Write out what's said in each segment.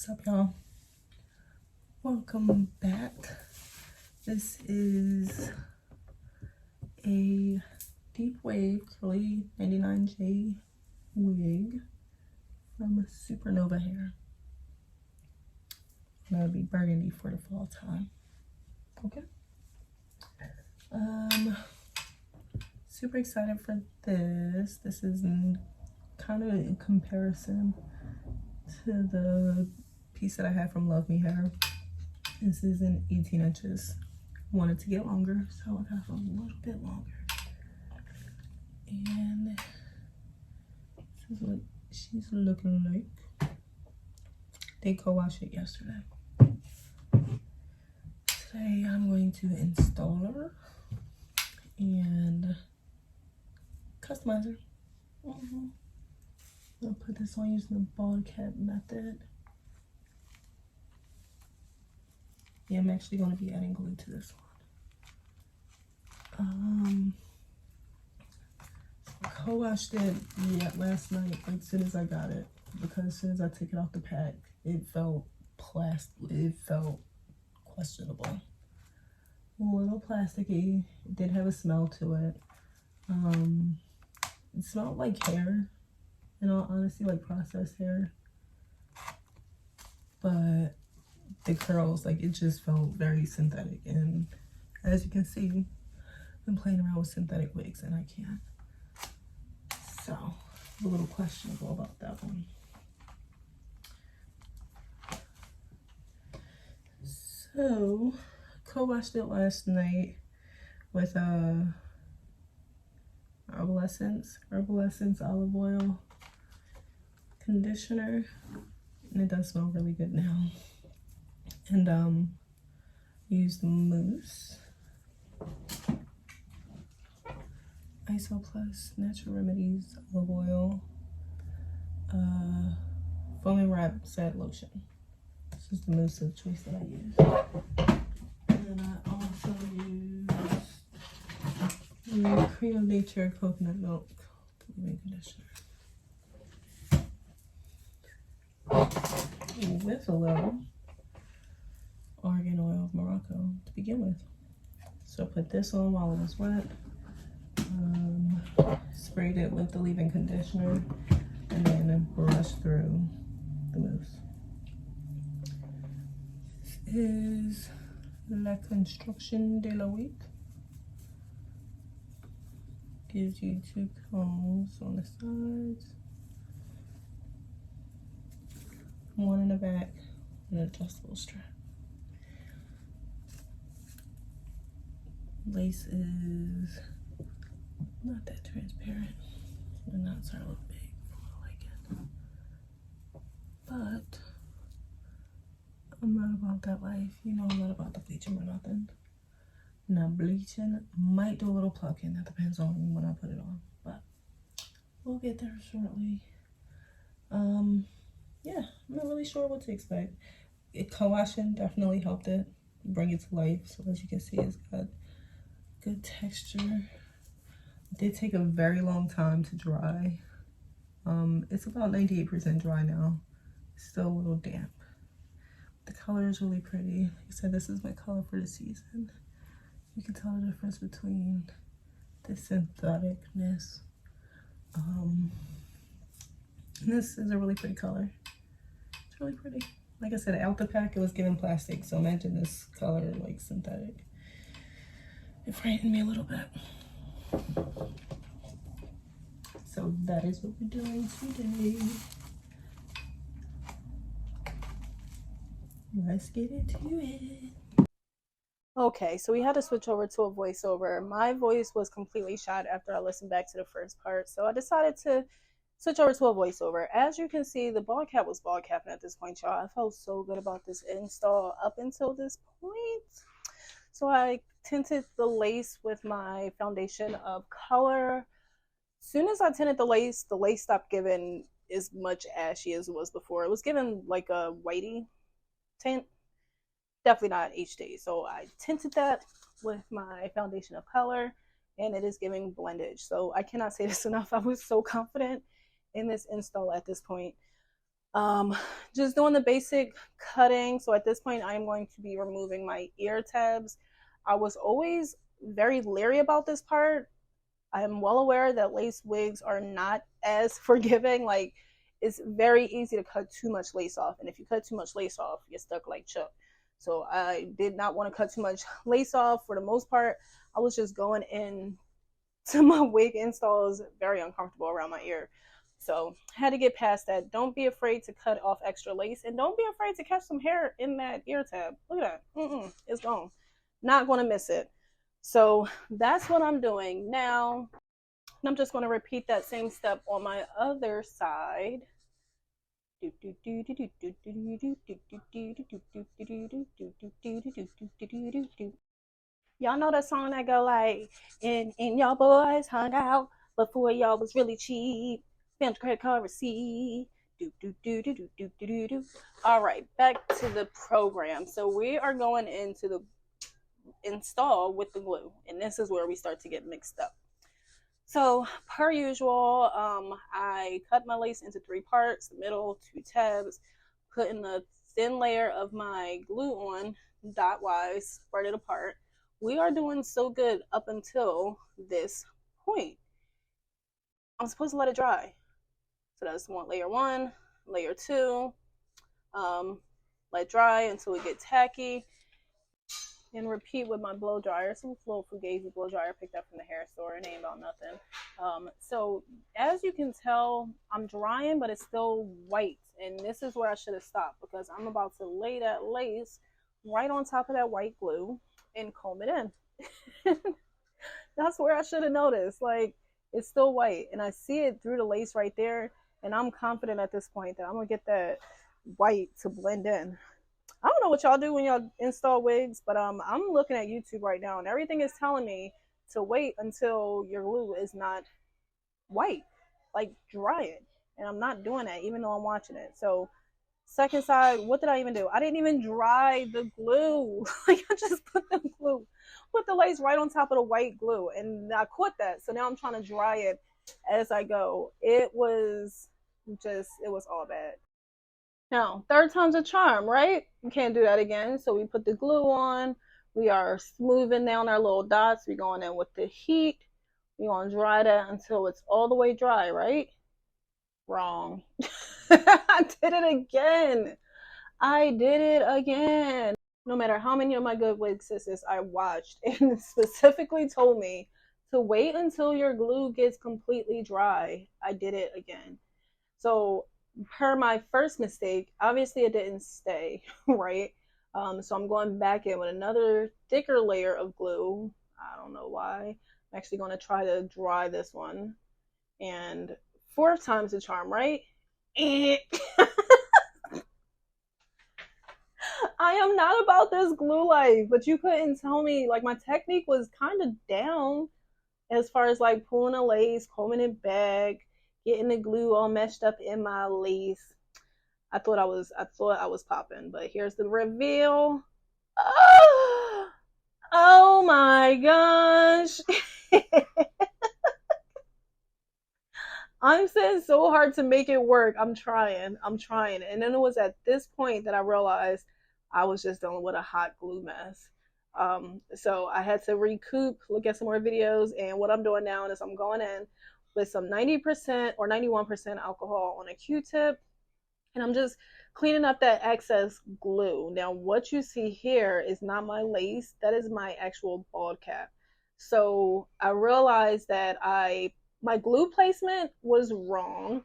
What's up, y'all? Welcome back. This is a deep wave curly 99J wig from Supernova Hair. I'm gonna be burgundy for the fall time. Okay. Super excited for this. This is kind of in comparison to the piece that I had from Love Me Hair. This is in 18 inches. Wanted to get longer, so I got a little bit longer. And this is what she's looking like. They co-washed it yesterday. Today I'm going to install her and customize her. I'll put this on using the bald cap method. Yeah, I'm actually going to be adding glue to this one. I co-washed it last night, like as soon as I got it, because as soon as I took it off the pack, it felt plastic. It felt questionable, a little plasticky. It did have a smell to it. It smelled like hair, in all honesty, like processed hair. But the curls, like, it just felt very synthetic. And as you can see, I'm playing around with synthetic wigs and I can't. So, a little questionable about that one. So, co-washed it last night with Herbal olive oil conditioner, and it does smell really good now. And used mousse, Iso Plus Natural Remedies olive oil, foam and wrap sad lotion. This is the mousse of choice that I use. And then I also used Cream of Nature coconut milk leave-in conditioner with a little argan oil of Morocco to begin with. So I put this on while it was wet, sprayed it with the leave-in conditioner, and then brushed through the mousse. This is La Construction de la Week. Gives you 2 combs on the sides, 1 in the back, and an adjustable strap. Lace is not that transparent. The knots are a little big. I like it. But I'm not about that life. You know, I'm not about the bleaching or nothing. Not bleaching. Might do a little plucking. That depends on when I put it on. But we'll get there shortly. Yeah, I'm not really sure what to expect. Co-washing definitely helped it bring it to life. So as you can see, it's got good texture. It did take a very long time to dry. It's about 98% dry now. It's still a little damp. The color is really pretty. Like I said, this is my color for the season. You can tell the difference between the syntheticness. And this is a really pretty color. It's really pretty. Like I said, out the pack, it was giving plastic. So imagine this color, like synthetic. It frightened me a little bit. So that is what we're doing today. Let's get into it. Okay, so we had to switch over to a voiceover. My voice was completely shot after I listened back to the first part, so I decided to switch over to a voiceover. As you can see, the bald cap was bald capping at this point, y'all. I felt so good about this install up until this point. So I tinted the lace with my foundation of color. As soon as I tinted the lace stopped giving as much ashy as it was before. It was giving like a whitey tint. Definitely not HD. So I tinted that with my foundation of color, and it is giving blendage. So I cannot say this enough. I was so confident in this install at this point. Just doing the basic cutting. So at this point, I am going to be removing my ear tabs. I was always very leery about this part. I am well aware that lace wigs are not as forgiving. Like, it's very easy to cut too much lace off. And if you cut too much lace off, you're stuck like Chuck. So I did not want to cut too much lace off. For the most part, I was just going in to my wig installs very uncomfortable around my ear. So had to get past that. Don't be afraid to cut off extra lace, and don't be afraid to catch some hair in that ear tab. Look at that. It's gone. Not going to miss it. So that's what I'm doing now. And I'm just going to repeat that same step on my other side. Y'all know that song that go like, and y'all boys hung out before y'all was really cheap. Spent credit card receipt. Do, do, do, do, do, do, do, do, do. All right, back to the program. So we are going into the install with the glue, and this is where we start to get mixed up. So per usual, I cut my lace into 3 parts, the middle, 2 tabs, putting the thin layer of my glue on dot wise, spread it apart. We are doing so good up until this point. I'm supposed to let it dry. So that's layer 1, layer 2, let dry until it gets tacky, and repeat with my blow dryer. Some little Fugazi blow dryer picked up from the hair store. It ain't about nothing. So as you can tell, I'm drying, but it's still white. And this is where I should have stopped, because I'm about to lay that lace right on top of that white glue and comb it in. That's where I should have noticed. Like, it's still white, and I see it through the lace right there. And I'm confident at this point that I'm gonna get that white to blend in. I don't know what y'all do when y'all install wigs, but I'm looking at YouTube right now, and everything is telling me to wait until your glue is not white, like dry it. And I'm not doing that, even though I'm watching it. So second side, what did I even do? I didn't even dry the glue. Like, I just put the lace right on top of the white glue, and I caught that. So now I'm trying to dry it as I go. It was all bad. Now, third time's a charm, right? You can't do that again. So we put the glue on. We are smoothing down our little dots. We're going in with the heat. We're going to dry that until it's all the way dry, right? Wrong. I did it again. I did it again. No matter how many of my good wig sisters I watched and specifically told me to wait until your glue gets completely dry, I did it again. So per my first mistake, obviously it didn't stay, right? So I'm going back in with another thicker layer of glue. I don't know why. I'm actually going to try to dry this one. And fourth time's a charm, right? I am not about this glue life, but you couldn't tell me. Like, my technique was kind of down as far as like pulling a lace, combing it back, getting the glue all meshed up in my lace. I thought I was popping, but here's the reveal. Oh, oh my gosh. I'm saying so hard to make it work. I'm trying. And then it was at this point that I realized I was just dealing with a hot glue mess. So I had to recoup, look at some more videos, and what I'm doing now is I'm going in with some 90% or 91% alcohol on a Q-tip, and I'm just cleaning up that excess glue. Now, what you see here is not my lace, that is my actual bald cap. So I realized that my glue placement was wrong.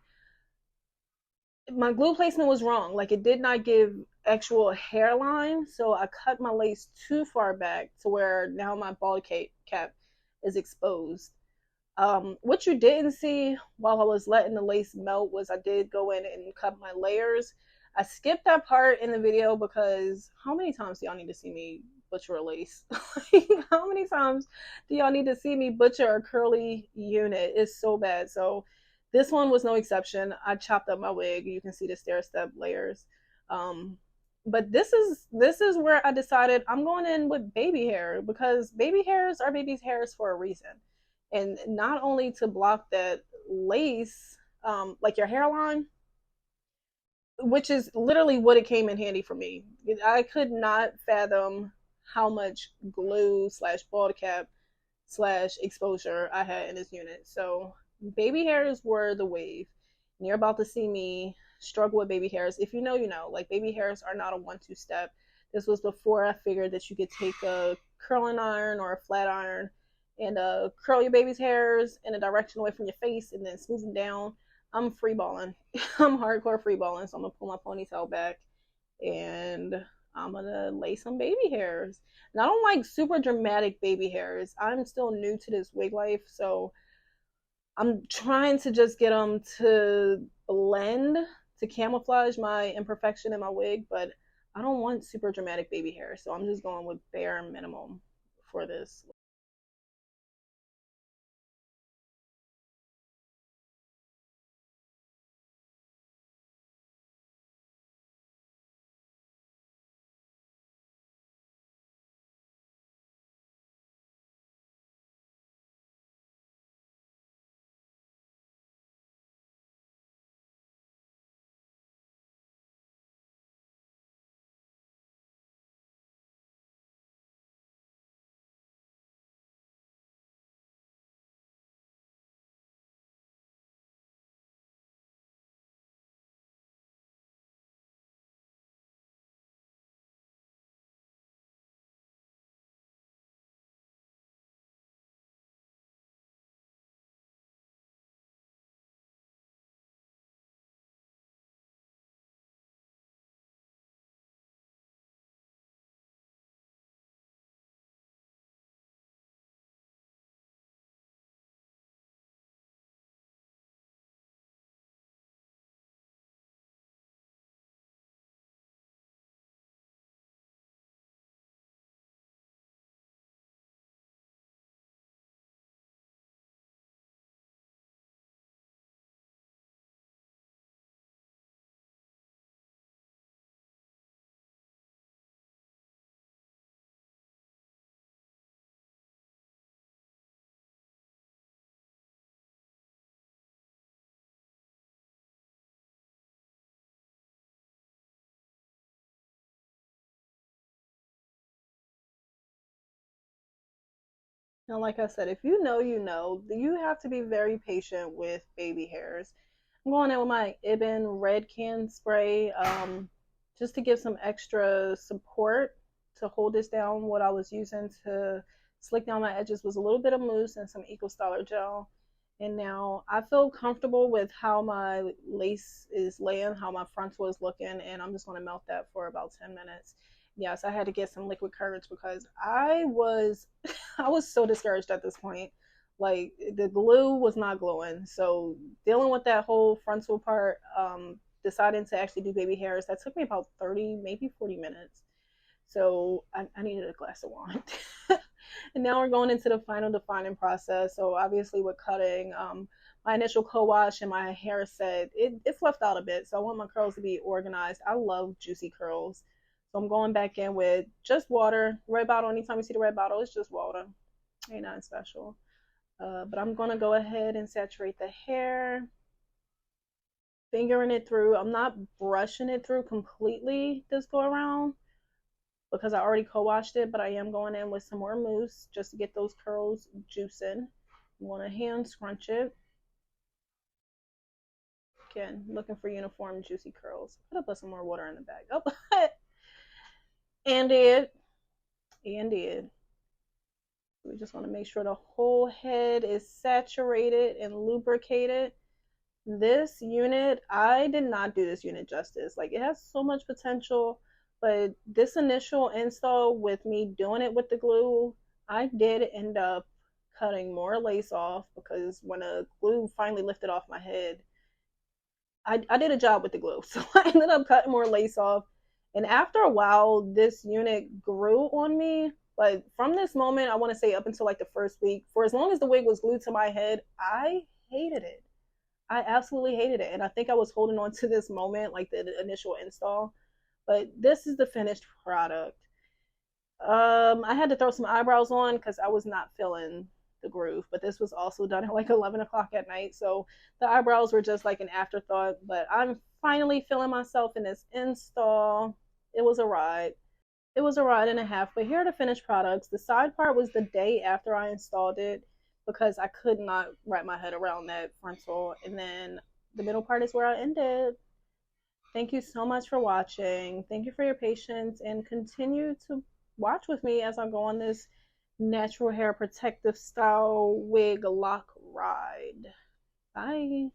Like, it did not give actual hairline, so I cut my lace too far back to where now my bald cap is exposed. What you didn't see while I was letting the lace melt was I did go in and cut my layers. I skipped that part in the video because how many times do y'all need to see me butcher a lace? How many times do y'all need to see me butcher a curly unit? It's so bad. So this one was no exception. I chopped up my wig. You can see the stair step layers. But this is where I decided I'm going in with baby hair, because baby hairs are baby's hairs for a reason. And not only to block that lace, like your hairline, which is literally what it came in handy for me. I could not fathom how much glue slash bald cap slash exposure I had in this unit. So baby hairs were the wave. And you're about to see me struggle with baby hairs. If you know, you know. Like, baby hairs are not a 1-2 step. This was before I figured that you could take a curling iron or a flat iron and curl your baby's hairs in a direction away from your face and then smooth them down. I'm freeballing. I'm hardcore freeballing. So I'm gonna pull my ponytail back and I'm gonna lay some baby hairs. And I don't like super dramatic baby hairs. I'm still new to this wig life, so I'm trying to just get them to blend, to camouflage my imperfection in my wig, but I don't want super dramatic baby hair, so I'm just going with bare minimum for this. Now, like I said, if you know, you know, you have to be very patient with baby hairs. I'm going in with my Ibn Red Can spray just to give some extra support to hold this down. What I was using to slick down my edges was a little bit of mousse and some Eco Styler gel. And now I feel comfortable with how my lace is laying, how my frontal is looking, and I'm just going to melt that for about 10 minutes. Yes, I had to get some liquid courage because I was I was so discouraged at this point. Like, the glue was not gluing. So dealing with that whole frontal part, deciding to actually do baby hairs, that took me about 30, maybe 40 minutes. So I needed a glass of wine. And now we're going into the final defining process. So obviously with cutting, my initial co-wash and my hair set, it's left out a bit. So I want my curls to be organized. I love juicy curls. So I'm going back in with just water. Red bottle, anytime you see the red bottle, it's just water. Ain't nothing special. But I'm going to go ahead and saturate the hair, fingering it through. I'm not brushing it through completely this go around because I already co-washed it, but I am going in with some more mousse just to get those curls juicing. I'm going to hand scrunch it. Again, looking for uniform juicy curls. I'm going to put some more water in the bag. Oh, and it. We just want to make sure the whole head is saturated and lubricated. This unit, I did not do this unit justice. Like, it has so much potential, but this initial install with me doing it with the glue, I did end up cutting more lace off because when the glue finally lifted off my head, I did a job with the glue. So I ended up cutting more lace off. And after a while, this unit grew on me. But from this moment, I want to say up until like the first week, for as long as the wig was glued to my head, I hated it. I absolutely hated it. And I think I was holding on to this moment, like the initial install. But this is the finished product. I had to throw some eyebrows on because I was not feeling the groove. But this was also done at like 11 o'clock at night. So the eyebrows were just like an afterthought. But I'm finally feeling myself in this install. It was a ride. It was a ride and a half, but here are the finished products. The side part was the day after I installed it because I could not wrap my head around that frontal. And then the middle part is where I ended. Thank you so much for watching. Thank you for your patience, and continue to watch with me as I go on this natural hair protective style wig lock ride. Bye.